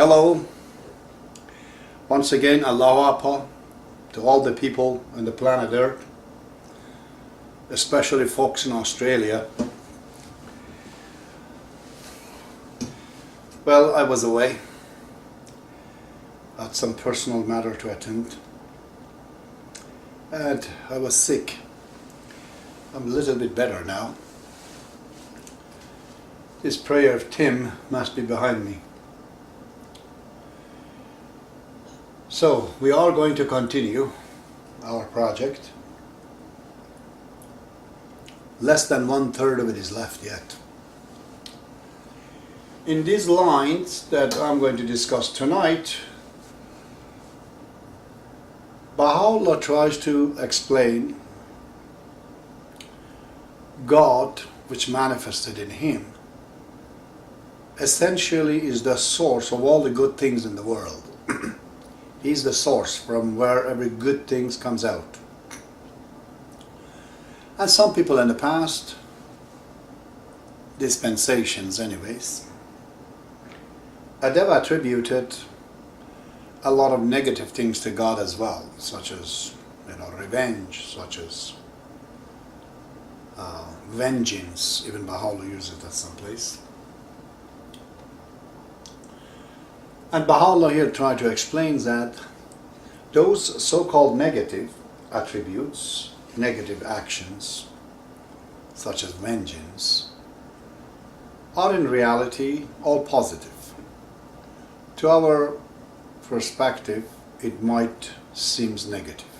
Hello, once again, aloha to all the people on the planet Earth, especially folks in Australia. Well, I was away, had some personal matter to attend, and I was sick. I'm a little bit better now. This prayer of Tim must be behind me. So, we are going to continue our project. Less than 1/3 of it is left yet. In these lines that I'm going to discuss tonight, Baha'u'llah tries to explain God, which manifested in him, essentially is the source of all the good things in the world. He's the source from where every good thing comes out. And some people in the past, dispensations anyways, they've attributed a lot of negative things to God as well, such as revenge, such as vengeance. Even Baha'u'llah uses it at some place. And Baha'u'llah here tried to explain that those so-called negative attributes, negative actions, such as vengeance, are in reality all positive. To our perspective, it might seem negative,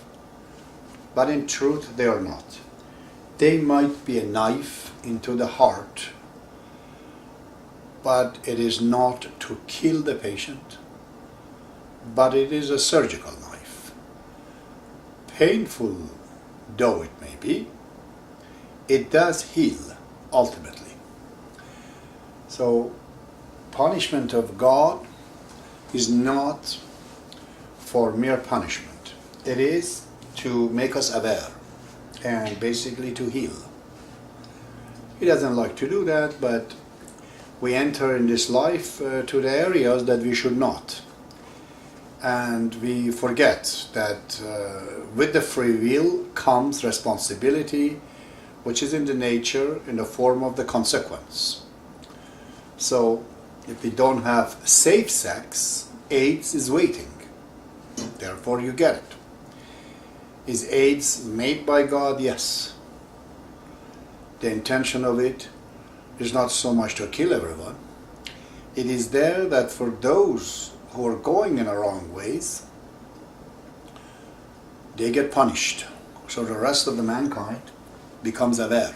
but in truth they are not. They might be a knife into the heart, but it is not to kill the patient, but it is a surgical knife. Painful though it may be, it does heal ultimately. So, punishment of God is not for mere punishment. It is to make us aware and basically to heal. He doesn't like to do that, but we enter in this life to the areas that we should not. And we forget that with the free will comes responsibility, which is in the nature, in the form of the consequence. So, if we don't have safe sex, AIDS is waiting. Therefore you get it. Is AIDS made by God? Yes. The intention of it is not so much to kill everyone. It is there that for those who are going in the wrong ways, they get punished. So the rest of the mankind becomes aware.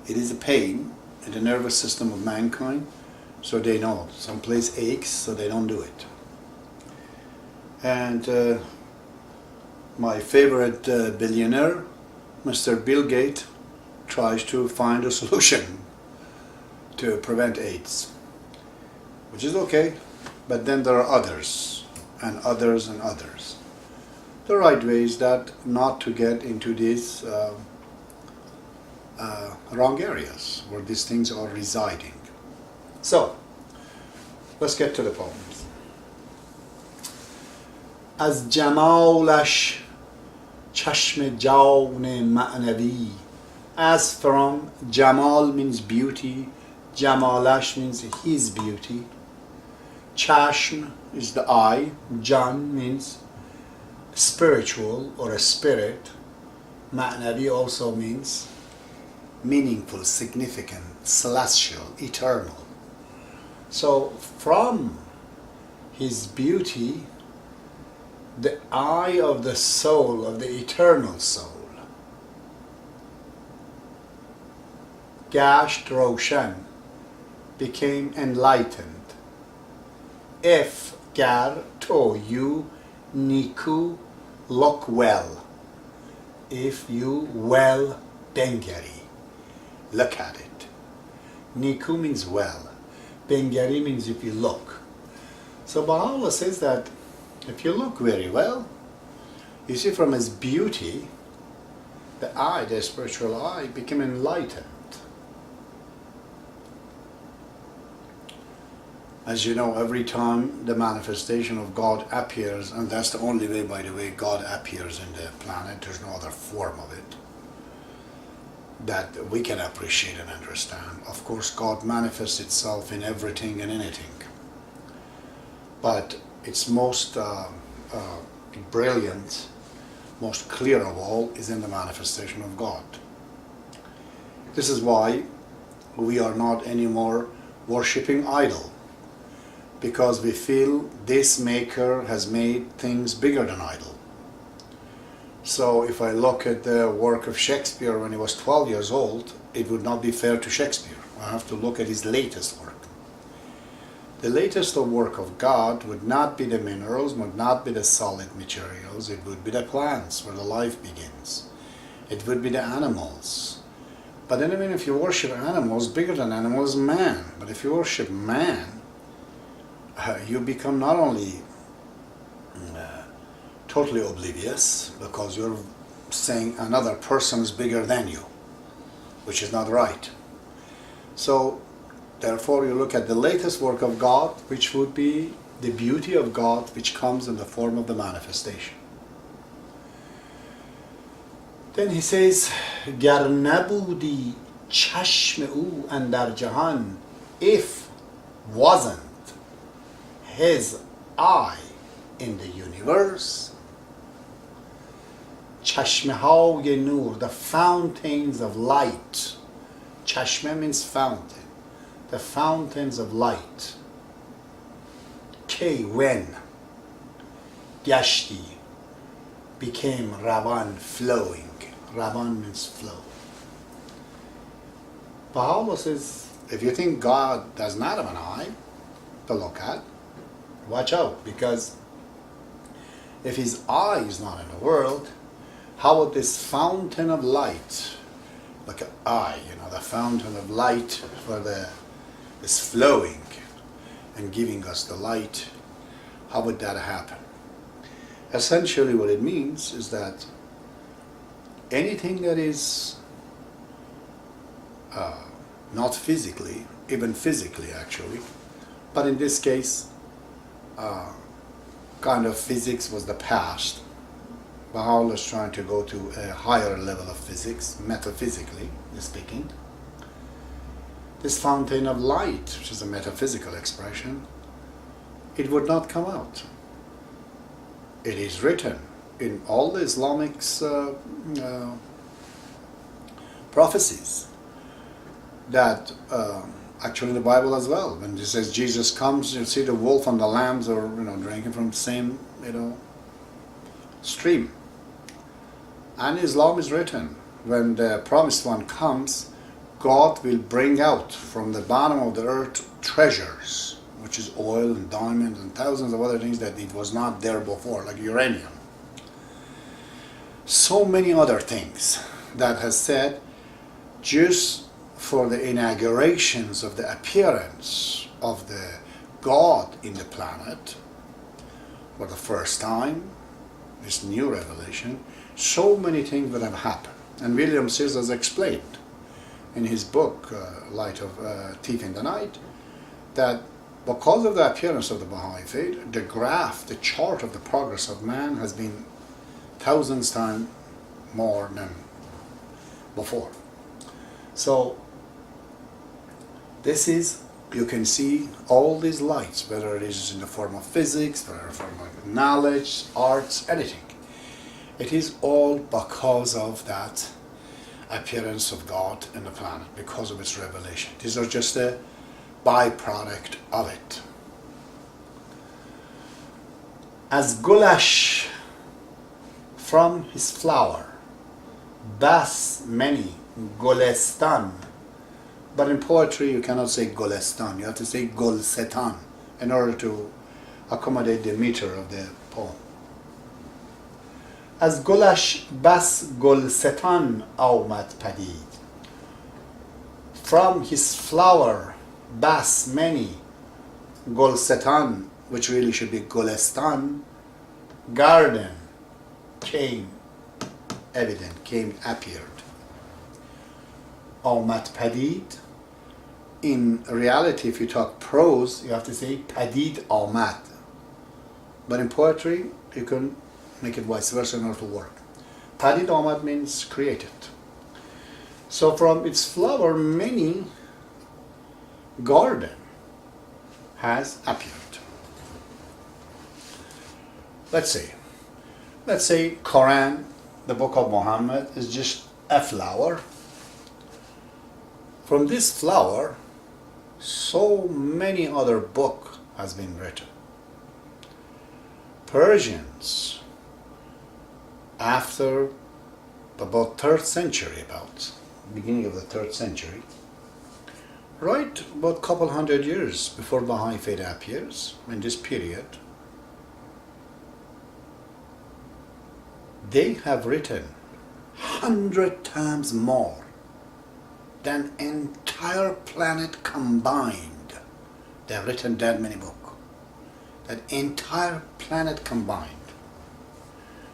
It is a pain in the nervous system of mankind, so they know. Someplace aches, so they don't do it. And my favorite billionaire, Mr. Bill Gates, tries to find a solution to prevent AIDS, which is okay, but then there are others, and others, and others. The right way is that not to get into these wrong areas where these things are residing. So, let's get to the poems. از جمالش چشم جان معنوی. As from, Jamal means beauty, Jamalash means his beauty. Chashm is the eye, Jan means spiritual or a spirit. Ma'navi also means meaningful, significant, celestial, eternal. So from his beauty, the eye of the soul, of the eternal soul, Gasht Roshan, became enlightened. If Gar to you Niku, look well. If you well Bengari, look at it. Niku means well. Bengari means if you look. So Baha'u'llah says that if you look very well, you see from his beauty, the eye, the spiritual eye, became enlightened. As you know, every time the manifestation of God appears, and that's the only way, by the way, God appears in the planet, there's no other form of it that we can appreciate and understand. Of course, God manifests itself in everything and anything. But its most brilliant, most clear of all is in the manifestation of God. This is why we are not anymore worshipping idol, because we feel this maker has made things bigger than idol. So if I look at the work of Shakespeare when he was 12 years old, it would not be fair to Shakespeare. I have to look at his latest work. The latest work of God would not be the minerals, would not be the solid materials, it would be the plants where the life begins. It would be the animals. But then even if you worship animals, bigger than animals, man. But if you worship man, you become not only totally oblivious, because you're saying another person is bigger than you, which is not right. So therefore you look at the latest work of God, which would be the beauty of God, which comes in the form of the manifestation. Then he says, گر نبودی چشم او اندر جهان, if wasn't his eye in the universe, چشمه‌های نور, the fountains of light. چشمه means fountain, the fountains of light. کی, when, گشتی, became روان, flowing. Ravan means flow. Baha'u'llah says, if you think God does not have an eye to look at, watch out, because if his eye is not in the world, how would this fountain of light, like an eye, the fountain of light for is flowing and giving us the light, how would that happen? Essentially what it means is that anything that is not physically, even physically actually, but in this case, kind of physics was the past. Baha'u'llah is trying to go to a higher level of physics, metaphysically speaking. This fountain of light, which is a metaphysical expression, it would not come out. It is written in all the Islamic prophecies that actually in the Bible as well, when it says Jesus comes, you see the wolf and the lambs are drinking from the same stream. And Islam is written, when the promised one comes, God will bring out from the bottom of the earth treasures, which is oil and diamonds and thousands of other things that it was not there before, like uranium. So many other things that has said, just for the inaugurations of the appearance of the God in the planet for the first time, this new revelation, so many things would have happened. And William Sears has explained in his book, Light of Thief in the Night, that because of the appearance of the Baha'i faith, the graph, the chart of the progress of man has been thousands times more than before. So this is, you can see all these lights, whether it is in the form of physics, whether in the form of knowledge, arts, anything. It is all because of that appearance of God in the planet, because of its revelation. These are just a byproduct of it. As gulash, from his flower, bas, many, golestan. But in poetry you cannot say golestan, you have to say golsetan in order to accommodate the meter of the poem. As gulash bas golsetan آمد پدید. From his flower, bas, many, golsetan, which really should be golestan, garden, came evident, appeared. آمد پدید, in reality, if you talk prose, you have to say padid amad. But in poetry, you can make it vice versa in order to work. Padid amad means created. So from its flower, many garden has appeared. Let's say Quran, the book of Muhammad, is just a flower. From this flower, so many other book has been written. Persians, after about 3rd century, beginning of the 3rd century, right about couple hundred years before Baha'i faith appears, in this period, they have written 100 times more than entire planet combined. They have written that many books. That entire planet combined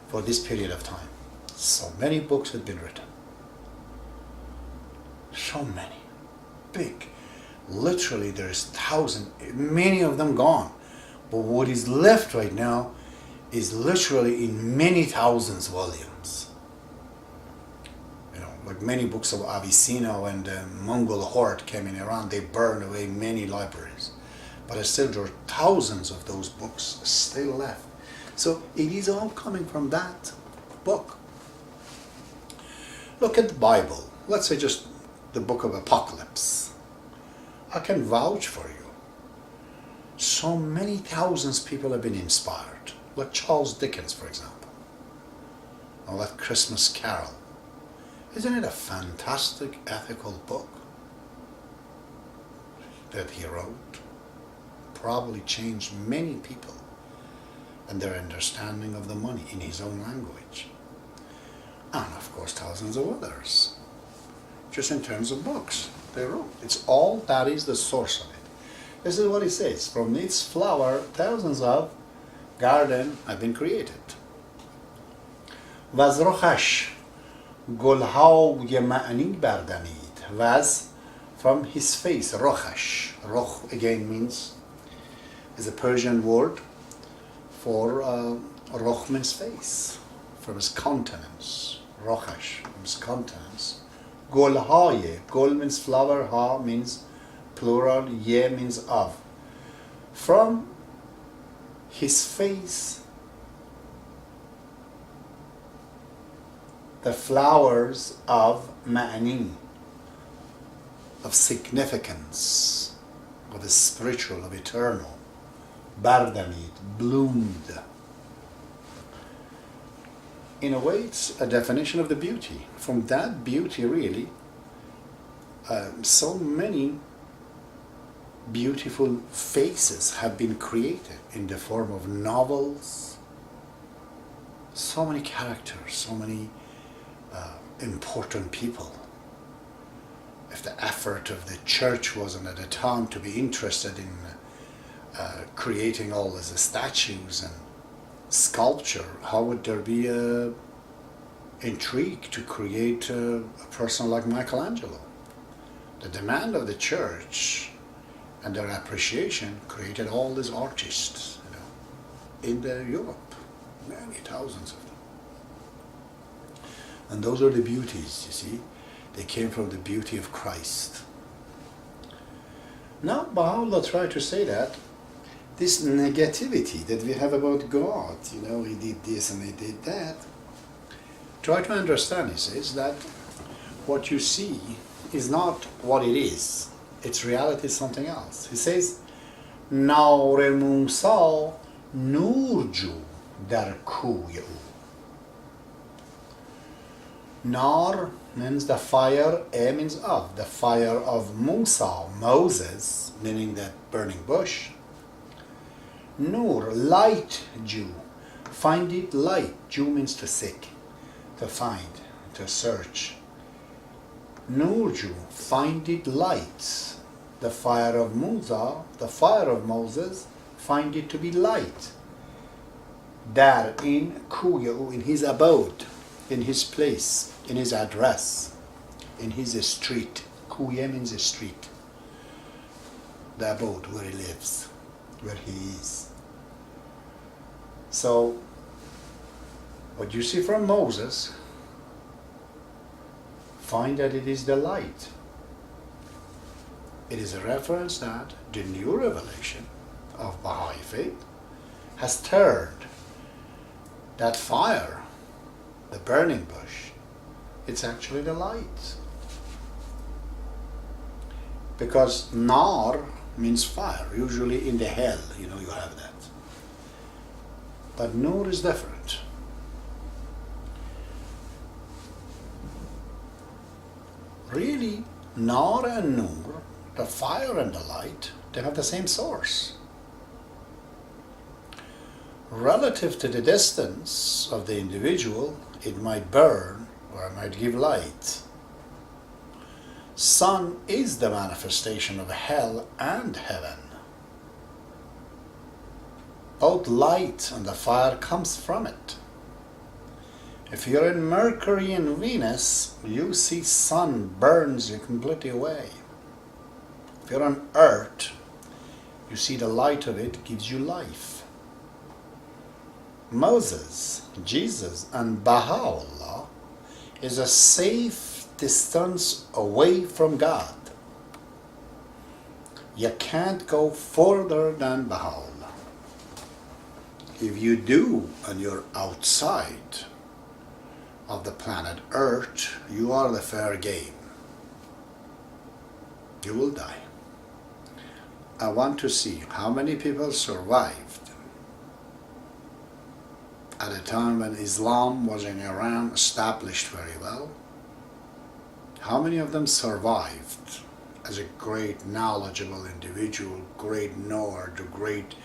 for this period of time. So many books have been written. So many. Big. Literally there's thousands, many of them gone. But what is left right now is literally in many thousands volumes. You know, like many books of Avicenna when the Mongol horde came in Iran, they burned away many libraries. But still there are thousands of those books still left. So it is all coming from that book. Look at the Bible. Let's say just the book of Apocalypse. I can vouch for you. So many thousands of people have been inspired. Like Charles Dickens, for example. Or that Christmas Carol. Isn't it a fantastic ethical book that he wrote? Probably changed many people and their understanding of the money in his own language. And of course thousands of others. Just in terms of books they wrote. It's all that is the source of it. This is what it says. From its flower, thousands of garden have been created. وز رخش گلهای معنی بردمید. وز, from his face, رخش. رخ again means, is a Persian word for رخ means face, from his countenance. رخش, from his countenance. گلهای, گل means flower, ha means plural, ye means of. From his face, the flowers of ma'ani, of significance, of the spiritual, of eternal, bardamid, bloomed. In a way, it's a definition of the beauty. From that beauty, really, so many beautiful faces have been created in the form of novels. So many characters, so many important people. If the effort of the church wasn't at the time to be interested in creating all these statues and sculpture, how would there be a intrigue to create a person like Michelangelo? The demand of the church and their appreciation created all these artists, in Europe, many thousands of them. And those are the beauties, you see. They came from the beauty of Christ. Now, Baha'u'llah tried to say that this negativity that we have about God, he did this and he did that, try to understand, he says, that what you see is not what it is. Its reality is something else. He says, Naur Musa Nurju dar kuy ou. Nar means the fire, A means of. The fire of Musa, Moses, meaning that burning bush. Nur, light, Jew. Find it light. Jew means to seek, to find, to search. Nurju, find it light. The fire of Musa, the fire of Moses, find it to be light. Dar, in kuyu, in his abode, in his place, in his address, in his street. Kuya means a street. the abode where he lives, where he is. So, what you see from Moses, find that it is the light. It is a reference that the new revelation of Baha'i faith has turned that fire, the burning bush, it's actually the light. Because nar means fire. Usually in the hell, you have that. But nur is different. Really, nar and nur, the fire and the light, they have the same source. Relative to the distance of the individual, it might burn or it might give light. Sun is the manifestation of hell and heaven. Both light and the fire comes from it. If you're in Mercury and Venus, you see sun burns you completely away. If you're on Earth, you see the light of it gives you life. Moses, Jesus, and Baha'u'llah is a safe distance away from God. You can't go further than Baha'u'llah. If you do and you're outside of the planet Earth, you are the fair game. You will die. I want to see how many people survived at a time when Islam was in Iran established very well. How many of them survived as a great knowledgeable individual, great knower, the great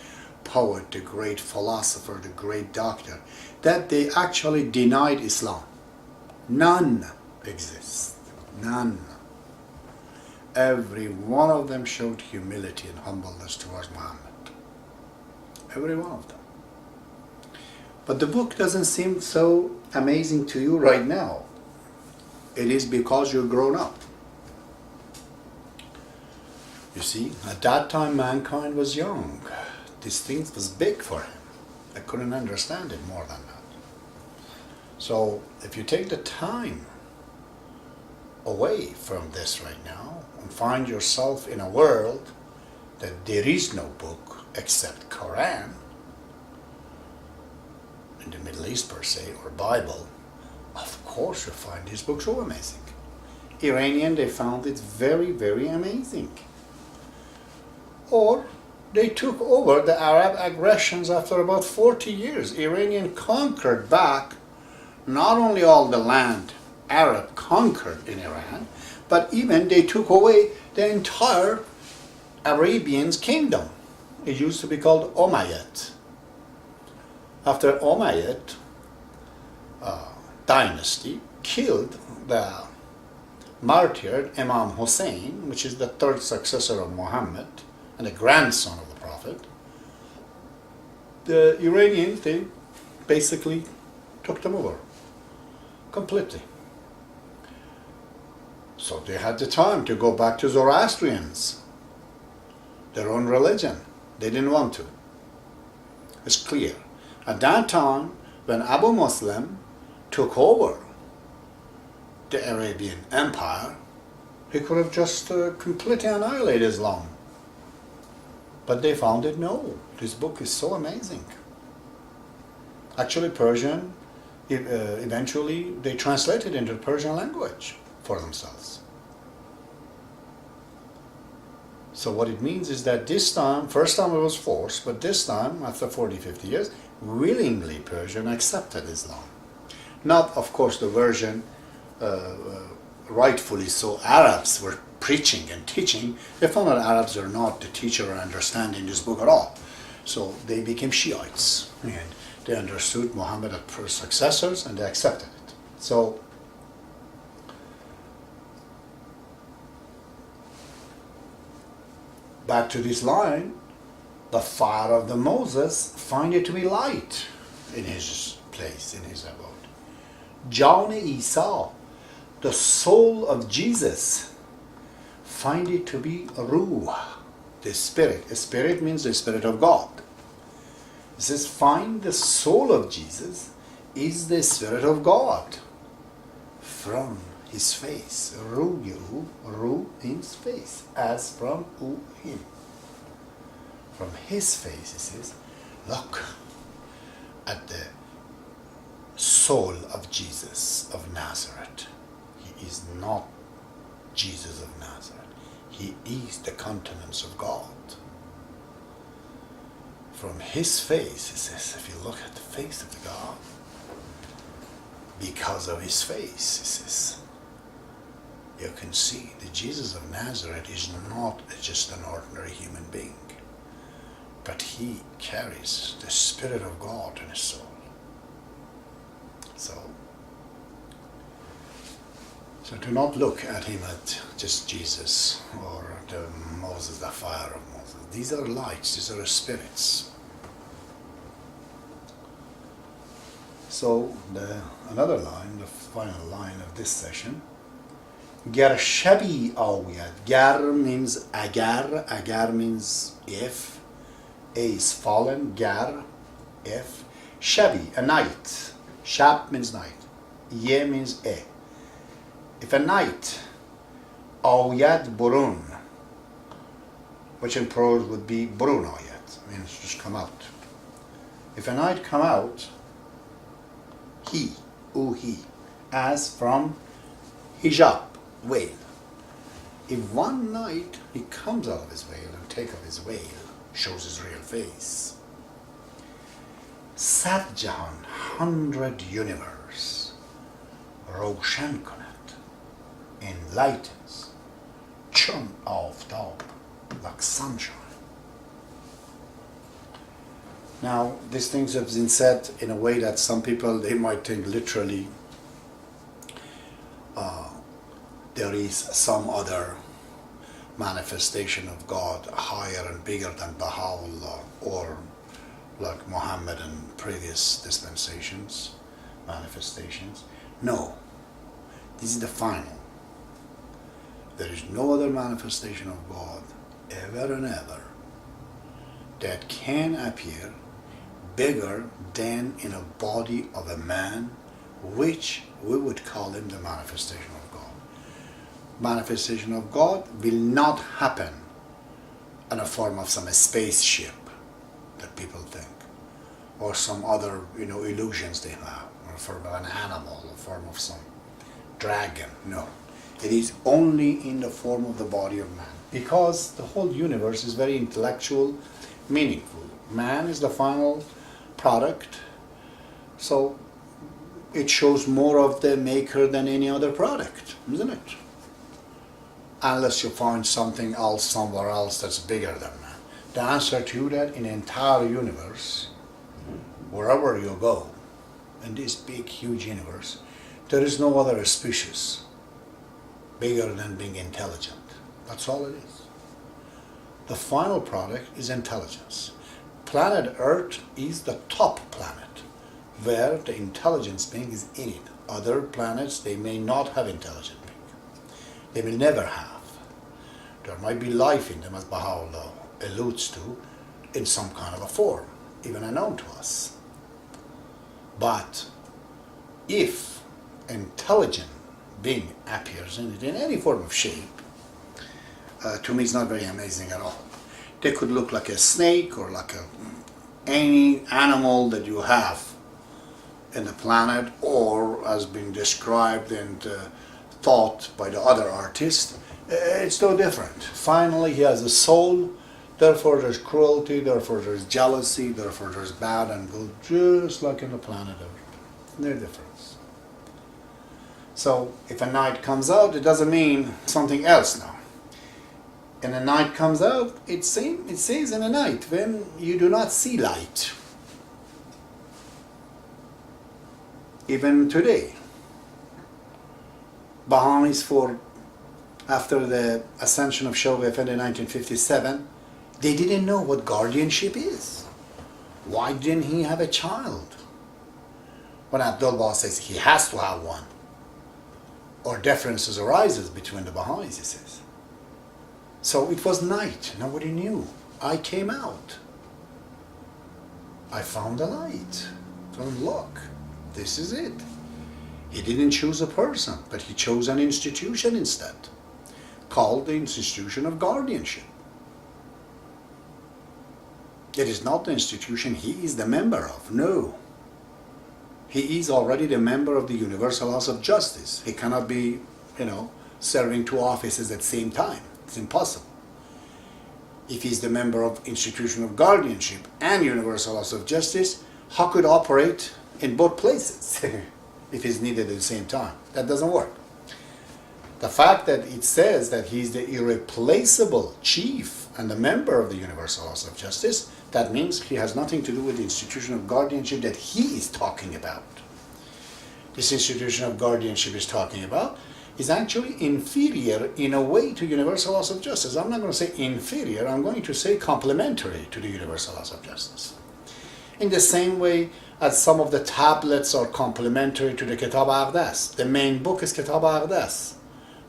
poet, the great philosopher, the great doctor, that they actually denied Islam? None exist. None. Every one of them showed humility and humbleness towards Muhammad. Every one of them. But the book doesn't seem so amazing to you right now. It is because you're grown up. You see, at that time mankind was young. This thing was big for him. I couldn't understand it more than that. So if you take the time away from this right now and find yourself in a world that there is no book except Quran, in the Middle East per se, or Bible, of course you find this book so amazing. Iranian, they found it very, very amazing. Or they took over the Arab aggressions after about 40 years. Iranian conquered back not only all the land Arab conquered in Iran, but even they took away the entire Arabian's kingdom. It used to be called Umayyad. After Umayyad dynasty killed the martyred Imam Hussein, which is the third successor of Muhammad and the grandson of the Prophet, the Iranians, they basically took them over completely. So they had the time to go back to Zoroastrians, their own religion. They didn't want to. It's clear. At that time, when Abu Muslim took over the Arabian Empire, he could have just completely annihilated Islam. But they found it, no, this book is so amazing. Actually, Persian, eventually they translated into the Persian language for themselves. So what it means is that this time, first time it was forced, but this time, after 40, 50 years, willingly Persian accepted Islam. Not, of course, the version rightfully so Arabs were preaching and teaching. They found that Arabs are not the teacher or understanding this book at all. So they became Shiites, and they understood Muhammad as successors and they accepted it. So back to this line, the fire of the Moses, find it to be light in his place, in his abode. Jan Isa, the soul of Jesus, find it to be ruh, the Spirit. A Spirit means the Spirit of God. It says, find the soul of Jesus is the Spirit of God from his face. Ru'yu, Ru means face, as from him. From his face, he says, look at the soul of Jesus of Nazareth. He is not Jesus of Nazareth. He is the countenance of God. From his face, he says, if you look at the face of the God, because of his face, he says, you can see that Jesus of Nazareth is not just an ordinary human being, but he carries the Spirit of God in his soul. So do not look at him at just Jesus or the Moses, the fire of Moses. These are lights, these are spirits. So another line, the final line of this session, Ger shabi awiyad. Ger means agar. Agar means if. A is fallen. Ger, if. Shabi, a night. Shab means night. Ye means a. If a night, awiyad burun, which in prose would be burun awiyad, means just come out. If a night come out, he, as from hijab, veil. If one night he comes out of his veil and take off his veil, shows his real face, Sat Jahan, 100 universe, Roshan Kunat, enlightens, chun aftab, like sunshine. Now, these things have been said in a way that some people, they might think literally there is some other manifestation of God higher and bigger than Baha'u'llah, or like Muhammad and previous dispensations, manifestations. No, this is the final. There is no other manifestation of God ever and ever that can appear bigger than in a body of a man, which we would call him the manifestation of God. Manifestation of God will not happen in a form of some spaceship that people think, or some other illusions they have, or a form of an animal, or form of some dragon. No, it is only in the form of the body of man, because the whole universe is very intellectual, meaningful. Man is the final product, so it shows more of the maker than any other product, isn't it? Unless you find something else somewhere else that's bigger than man. The answer to that, in the entire universe, wherever you go, in this big, huge universe, there is no other species bigger than being intelligent. That's all it is. The final product is intelligence. Planet Earth is the top planet, where the intelligence being is in it. Other planets, they may not have intelligent being. They will never have. There might be life in them, as Baha'u'llah alludes to, in some kind of a form, even unknown to us. But if intelligent being appears in it in any form of shape, to me it's not very amazing at all. They could look like a snake or like any animal that you have in the planet, or as being described and thought by the other artist. It's no different. Finally, he has a soul, therefore there's cruelty, therefore there's jealousy, therefore there's bad and good, just like in the planet Earth. No difference. So if a night comes out, it doesn't mean something else now. And a night comes out, it says in a night when you do not see light. Even today, Baha'is, after the ascension of Shoghi Effendi in 1957, they didn't know what guardianship is. Why didn't he have a child? When Abdu'l-Baha says he has to have one, or differences arises between the Baha'is, he says. So it was night, nobody knew. I came out. I found a light. So look, this is it. He didn't choose a person, but he chose an institution instead, called the institution of guardianship. It is not the institution he is the member of, no. He is already the member of the universal house of justice. He cannot be, serving two offices at the same time. It's impossible. If he's the member of institution of guardianship and universal house of justice, how could operate in both places if he's needed at the same time? That doesn't work. The fact that it says that he's the irreplaceable chief and the member of the universal house of justice, that means he has nothing to do with the institution of guardianship that he is talking about. This institution of guardianship is talking about is actually inferior in a way to universal laws of justice. I'm not going to say inferior, I'm going to say complementary to the universal laws of justice. In the same way as some of the tablets are complementary to the Kitab Aqdas. The main book is Kitab Aqdas,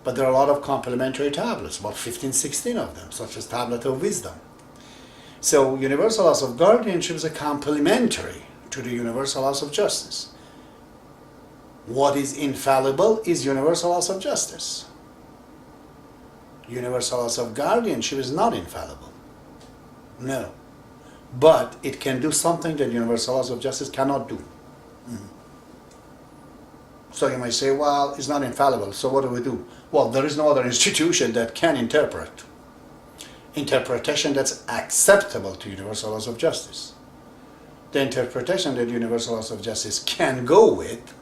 but there are a lot of complementary tablets, about 15, 16 of them, such as Tablet of Wisdom. So universal laws of guardianship is a complementary to the universal laws of justice. What is infallible is universal laws of justice. Universal laws of guardianship is not infallible. No. But it can do something that universal laws of justice cannot do. So you might say, well, it's not infallible, so what do we do? Well, there is no other institution that can interpret. Interpretation that's acceptable to universal laws of justice. The interpretation that universal laws of justice can go with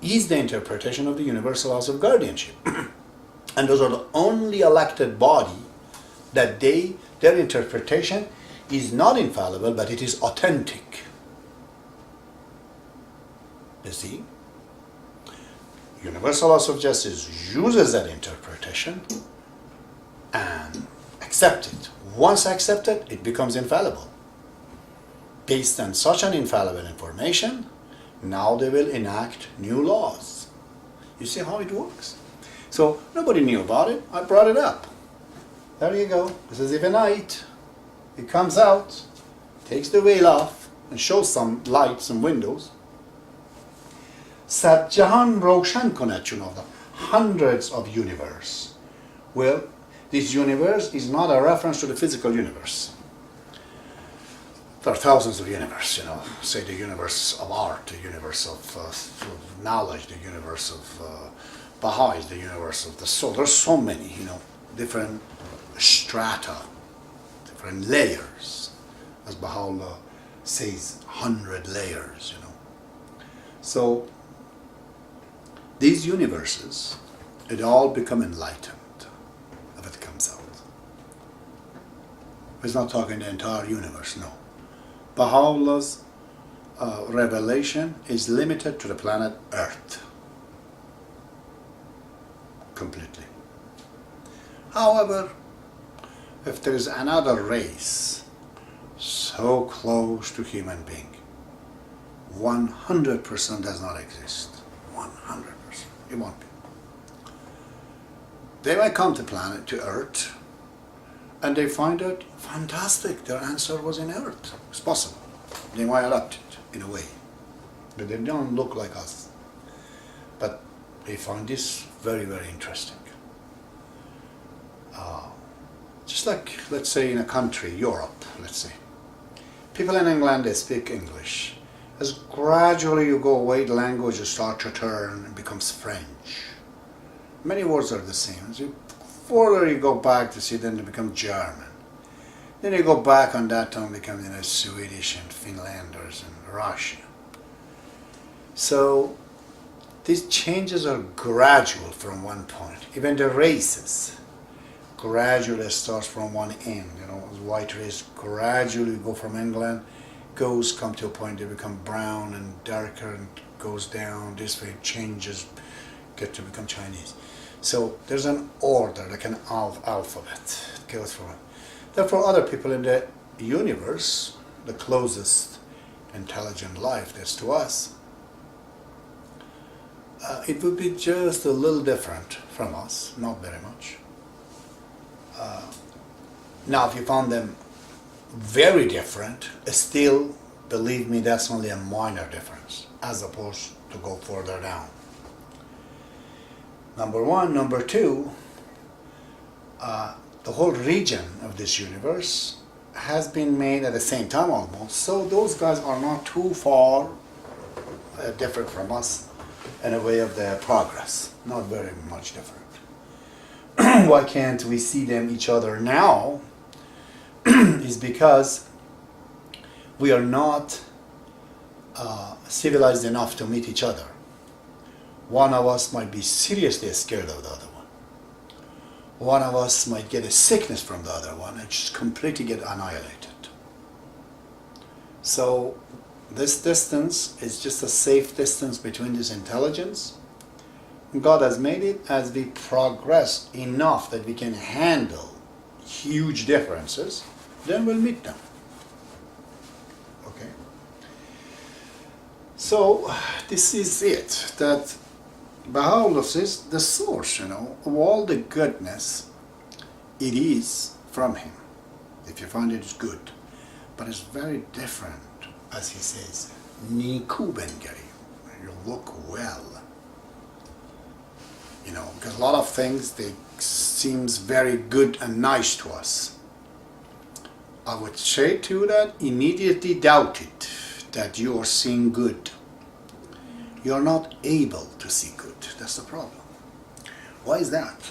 is the interpretation of the universal laws of guardianship. And those are the only elected body that their interpretation is not infallible, but it is authentic. You see? Universal laws of justice uses that interpretation and accept it. Once accepted, it becomes infallible. Based on such an infallible information, now they will enact new laws. You see how it works? So nobody knew about it. I brought it up. There you go. This is even night. It comes out, takes the veil off, and shows some light, some windows. Sad Jahan Roshan Konat Chunavda. Hundreds of universe. Well, this universe is not a reference to the physical universe. There are thousands of universes, say the universe of art, the universe of knowledge, the universe of Baha'is, the universe of the soul. There's so many, different strata, different layers. As Baha'u'llah says, 100 layers, So, these universes, it all become enlightened if it comes out. It's not talking the entire universe, no. Baha'u'llah's revelation is limited to the planet Earth. Completely. However, if there is another race so close to human being, 100% does not exist. 100%. It won't be. They might come to Earth, and they find it fantastic. Their answer was in Earth. It's possible. They might adopt it in a way. But they don't look like us. But they find this very, very interesting. Just like, let's say, in a country, Europe, let's say. People in England, they speak English. As gradually you go away, the language will start to turn and becomes French. Many words are the same. As you further you go back to see, then they become German. Then you go back on that time, become Swedish and Finlanders and Russian. So these changes are gradual from one point. Even the races gradually starts from one end. White race gradually go from England, come to a point they become brown and darker and goes down. This way it changes, get to become Chinese. So there's an order, like an alphabet. It goes from it. Therefore, other people in the universe, the closest intelligent life that's to us, it would be just a little different from us, not very much. Now, if you found them very different, still, believe me, that's only a minor difference, as opposed to go further down. Number one. Number two, the whole region of this universe has been made at the same time almost, so those guys are not too far different from us in a way of their progress. Not very much different. Why can't we see them each other now? Is because we are not civilized enough to meet each other. One of us might be seriously scared of the other one. One of us might get a sickness from the other one and just completely get annihilated. So this distance is just a safe distance between this intelligence. God has made it as we progress enough that we can handle huge differences, then we'll meet them. Okay? So this is it, that Baha'u'llah says the source, of all the goodness, it is from him. If you find it is good. But it's very different, as he says, nikubengari. You look well. Because a lot of things, they seems very good and nice to us. I would say to you that immediately doubt it, that you are seeing good. You are not able to see good. That's the problem. Why is that?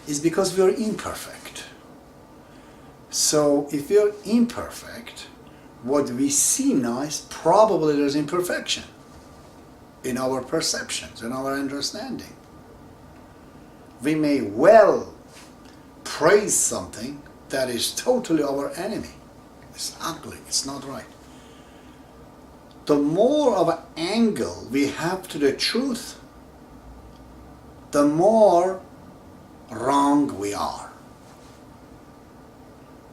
It's because we are imperfect. So if we are imperfect, what we see nice, probably there's imperfection in our perceptions, in our understanding. We may well praise something that is totally our enemy. It's ugly, it's not right. The more of an angle we have to the truth, the more wrong we are.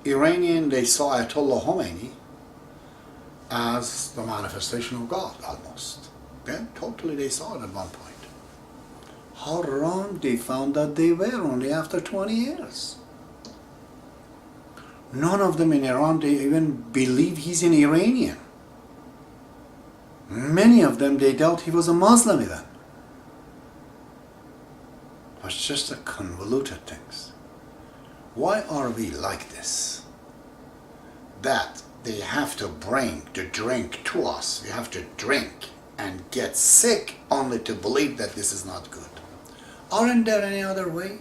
Iranian, they saw Ayatollah Khomeini as the manifestation of God, almost. Okay? Totally they saw it at one point. How wrong they found that they were only after 20 years. None of them in Iran, they even believe he's an Iranian. Many of them, they doubt he was a Muslim even. It was just a convoluted things. Why are we like this? That they have to bring the drink to us. We have to drink and get sick only to believe that this is not good. Aren't there any other way?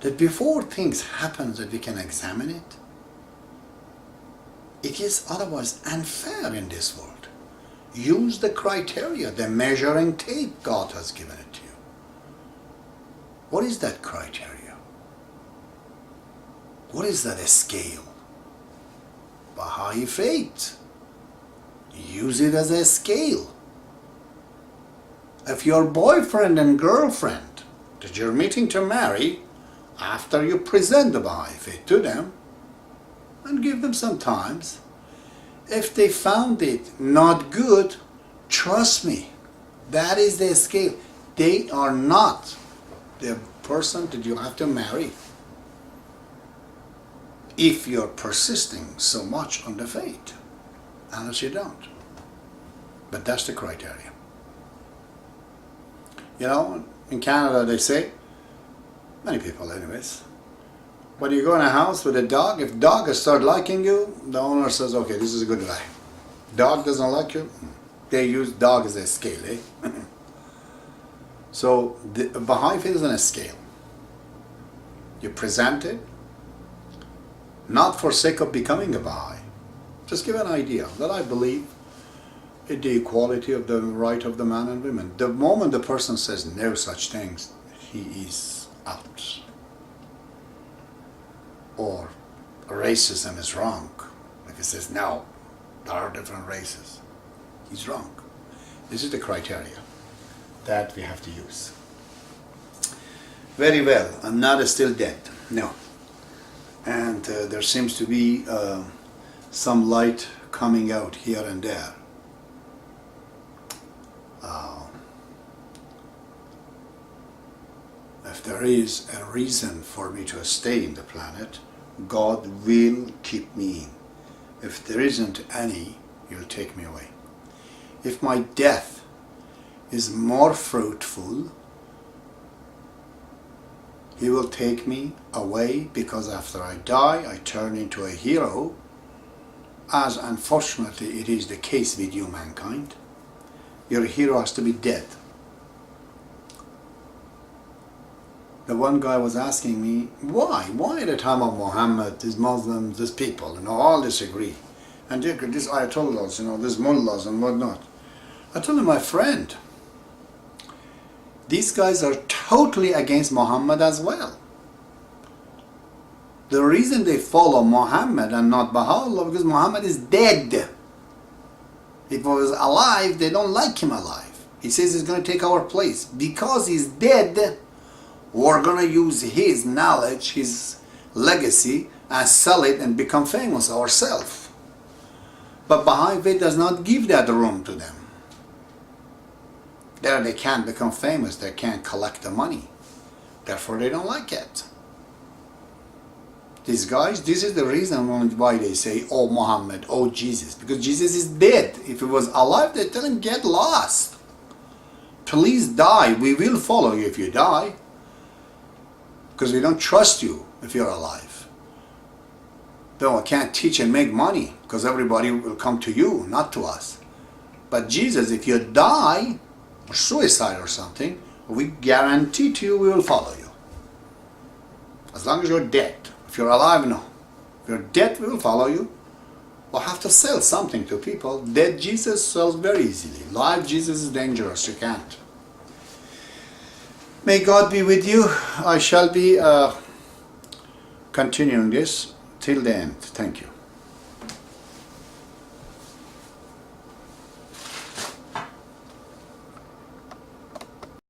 That before things happen that we can examine it? It is otherwise unfair in this world. Use the criteria, the measuring tape God has given it to you. What is that criteria? What is that scale? Baha'i faith. Use it as a scale. If your boyfriend and girlfriend that you're meeting to marry, after you present the Baha'i faith to them and give them some times, if they found it not good, trust me, that is the scale. They are not the person that you have to marry if you're persisting so much on the faith, unless you don't. But that's the criteria. In Canada they say, many people anyways, when you go in a house with a dog, if dog starts liking you, the owner says, okay, this is a good guy. Dog doesn't like you, they use dog as a scale, eh? So the Baha'i faith is on a scale. You present it, not for sake of becoming a Baha'i. Just give an idea that I believe in the equality of the right of the man and women. The moment the person says no such things, he is out. Or racism is wrong. If he says no, there are different races, he's wrong. This is the criteria that we have to use. Very well, I'm not still dead, no. And there seems to be some light coming out here and there. If there there is a reason for me to stay in the planet, God will keep me in. If there isn't any, He'll take me away. If my death is more fruitful, He will take me away, because after I die, I turn into a hero, as unfortunately it is the case with you, mankind. Your hero has to be dead. The one guy was asking me, why? Why at the time of Muhammad, these Muslims, these people, all disagree. And these ayatollahs, these mullahs and whatnot. I told him, my friend, these guys are totally against Muhammad as well. The reason they follow Muhammad and not Baha'u'llah, because Muhammad is dead. If he was alive, they don't like him alive. He says he's going to take our place. Because he's dead, we're going to use his knowledge, his legacy, and sell it and become famous ourselves. But Baha'i faith does not give that room to them. There they can't become famous, they can't collect the money. Therefore they don't like it. These guys, this is the reason why they say, oh Muhammad, oh Jesus. Because Jesus is dead. If he was alive, they tell him, get lost. Please die, we will follow you if you die. Because we don't trust you if you're alive. Though I can't teach and make money, because everybody will come to you, not to us. But Jesus, if you die, or suicide or something, we guarantee to you we will follow you. As long as you're dead. If you're alive, no. If you're dead, we will follow you. We'll have to sell something to people. Dead Jesus sells very easily. Live Jesus is dangerous, you can't. May God be with you. I shall be continuing this till the end. Thank you.